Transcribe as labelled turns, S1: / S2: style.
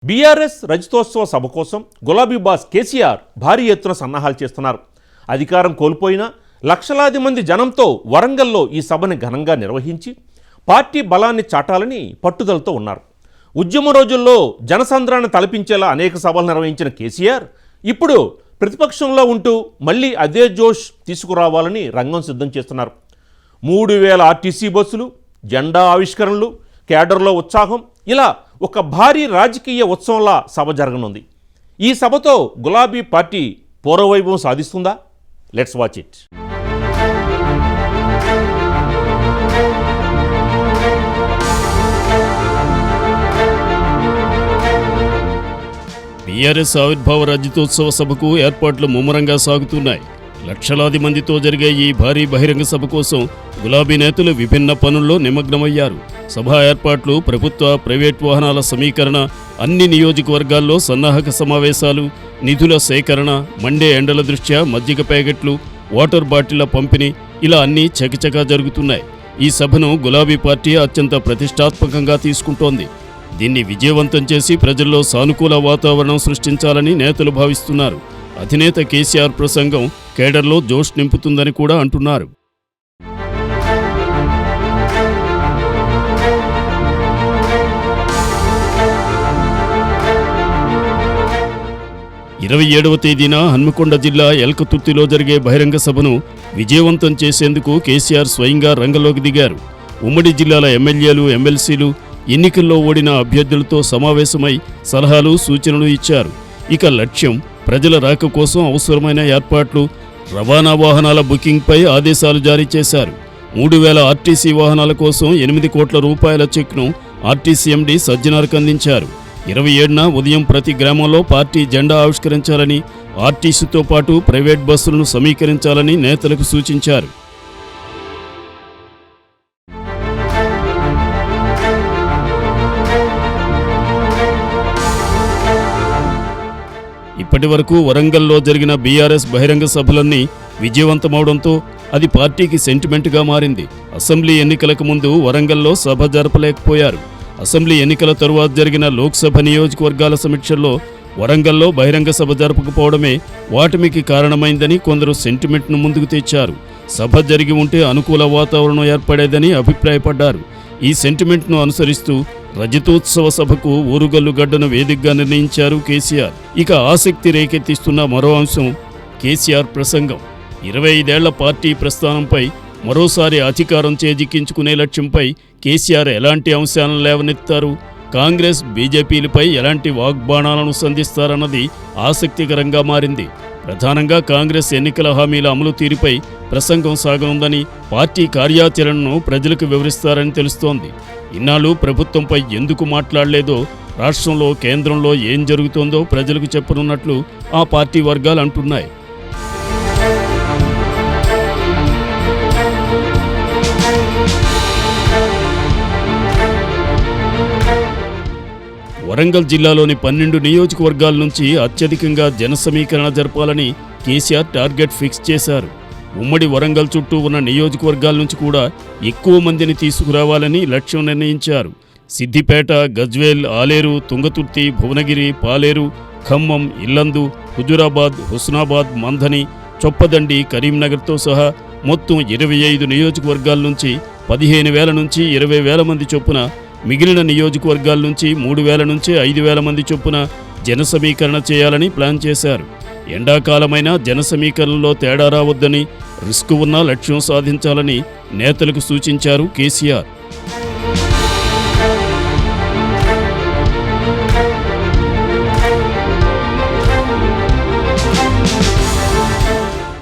S1: BRS రజతోత్సవ సభ కోసం గులాబీ boss KCR భారీ ఎత్తున సన్నాహాలు చేస్తున్నారు. అధికారం కోల్పోయినా లక్షలాది మంది జనంతో వరంగల్లో ఈ సభని ఘనంగా నిర్వహించి పార్టీ బలాన్ని చాటాలని పట్టుదలతో ఉన్నారు. ఉద్యమ రోజుల్లో జనసంద్రాన్ని తలపించేలా అనేక సభలు నిర్వహించిన కేసీఆర్ ఇప్పుడు ప్రతిపక్షంలో ఉంటూ మళ్ళీ అదే జోష్ తీసుకురావాలని రంగం సిద్ధం చేస్తున్నారు. 3000 ఆర్టీసీ బస్సులు, జెండా ఆవిష్కరణలు, కేడర్లో ఉత్సాహం, ఇలా ఒక భారీ రాజకీయ ఉత్సవంలా సభ జరగనుంది. ఈ సభతో గులాబీ పార్టీ పూర్వవైభవం సాధిస్తుందా? Let's watch it.
S2: బీఆర్ఎస్ ఆవిర్భావ రజతోత్సవ సభకు ఏర్పాట్లు ముమ్మరంగా సాగుతున్నాయి. లక్షలాది మందితో జరిగే ఈ భారీ బహిరంగ సభ కోసం గులాబీ నేతలు విభిన్న పనుల్లో నిమగ్నమయ్యారు. సభా ఏర్పాట్లు, ప్రభుత్వ, ప్రైవేట్ వాహనాల సమీకరణ, అన్ని నియోజకవర్గాల్లో సన్నాహక సమావేశాలు, నిధుల సేకరణ, మండే ఎండల దృష్ట్యా మజ్జిగ ప్యాకెట్లు, వాటర్ బాటిళ్ల పంపిణీ, ఇలా అన్నీ చకచకా జరుగుతున్నాయి. ఈ సభను గులాబీ పార్టీ అత్యంత ప్రతిష్టాత్మకంగా తీసుకుంటోంది. దీన్ని విజయవంతం చేసి ప్రజల్లో సానుకూల వాతావరణం సృష్టించాలని నేతలు భావిస్తున్నారు. అధినేత కేసీఆర్ ప్రసంగం కేడర్లో జోష్ నింపుతుందని కూడా అంటున్నారు. ఇరవై 27వ తేదీన హన్మకొండ జిల్లా ఎల్కతుర్తిలో జరిగే బహిరంగ సభను విజయవంతం చేసేందుకు కేసీఆర్ స్వయంగా రంగంలోకి దిగారు. ఉమ్మడి జిల్లాల ఎమ్మెల్యేలు, ఎమ్మెల్సీలు ఎన్నికల్లో ఓడిన అభ్యర్థులతో సమావేశమై సలహాలు, సూచనలు ఇచ్చారు. ఇక లక్ష్యం ప్రజల రాక కోసం అవసరమైన ఏర్పాట్లు, రవాణా వాహనాల బుకింగ్పై ఆదేశాలు జారీ చేశారు. 3000 ఆర్టీసీ వాహనాల కోసం 8 కోట్ల రూపాయల చెక్ను ఆర్టీసీ ఎండీ సజ్జనార్కు అందించారు. 27న ఉదయం ప్రతి గ్రామంలో పార్టీ జెండా ఆవిష్కరించాలని, ఆర్టీసీతో పాటు ప్రైవేట్ బస్సులను సమీకరించాలని నేతలకు సూచించారు. ఇప్పటి వరకు వరంగల్లో జరిగిన బీఆర్ఎస్ బహిరంగ సభలన్నీ విజయవంతమవడంతో అది పార్టీకి సెంటిమెంట్గా మారింది. అసెంబ్లీ ఎన్నికలకు ముందు వరంగల్లో సభ జరపలేకపోయారు. అసెంబ్లీ ఎన్నికల తరువాత జరిగిన లోక్సభ నియోజకవర్గాల సమీక్షల్లో వరంగల్లో బహిరంగ సభ జరపకపోవడమే వాటమికి కారణమైందని కొందరు సెంటిమెంట్ను ముందుకు తెచ్చారు. సభ జరిగి ఉంటే అనుకూల వాతావరణం ఏర్పడేదని అభిప్రాయపడ్డారు. ఈ సెంటిమెంట్ను అనుసరిస్తూ రజతోత్సవ సభకు ఊరుగల్లు గడ్డను వేదికగా నిర్ణయించారు కేసీఆర్. ఇక ఆసక్తి రేకెత్తిస్తున్న మరో అంశం కేసీఆర్ ప్రసంగం. 25 ఏళ్ల పార్టీ ప్రస్థానంపై, మరోసారి అధికారం చేజిక్కించుకునే లక్ష్యంపై కేసీఆర్ ఎలాంటి అంశాలను లేవనెత్తారు, కాంగ్రెస్, బీజేపీలపై ఎలాంటి వాగ్బాణాలను సంధిస్తారన్నది ఆసక్తికరంగా మారింది. ప్రధానంగా కాంగ్రెస్ ఎన్నికల హామీల అమలు తీరుపై ప్రసంగం సాగనుందని, పార్టీ కార్యాచరణను ప్రజలకు వివరిస్తారని తెలుస్తోంది. ఇన్నాళ్ళు ప్రభుత్వంపై ఎందుకు మాట్లాడలేదో, రాష్ట్రంలో, కేంద్రంలో ఏం జరుగుతోందో ప్రజలకు చెప్పనున్నట్లు ఆ పార్టీ వర్గాలు అంటున్నాయి. వరంగల్ జిల్లాలోని 12 నియోజకవర్గాల నుంచి అత్యధికంగా జన సమీకరణ జరపాలని కేసీఆర్ టార్గెట్ ఫిక్స్ చేశారు. ఉమ్మడి వరంగల్ చుట్టూ ఉన్న నియోజకవర్గాల నుంచి కూడా ఎక్కువ మందిని తీసుకురావాలని లక్ష్యం నిర్ణయించారు. సిద్దిపేట, గజ్వేల్, ఆలేరు, తుంగతుర్తి, భువనగిరి, పాలేరు, ఖమ్మం, ఇల్లందు, హుజూరాబాద్, హుస్నాబాద్, మంథని, చొప్పదండి, కరీంనగర్తో సహా మొత్తం 25 నియోజకవర్గాల నుంచి 15,000 నుంచి 20,000 మంది చొప్పున, మిగిలిన నియోజకవర్గాల నుంచి 3,000 నుంచి 5,000 మంది చొప్పున జన సమీకరణ చేయాలని ప్లాన్ చేశారు. ఎండాకాలమైన జన సమీకరణలో తేడా రావద్దని, రిస్క్ ఉన్న లక్ష్యం సాధించాలని నేతలకు సూచించారు కేసీఆర్.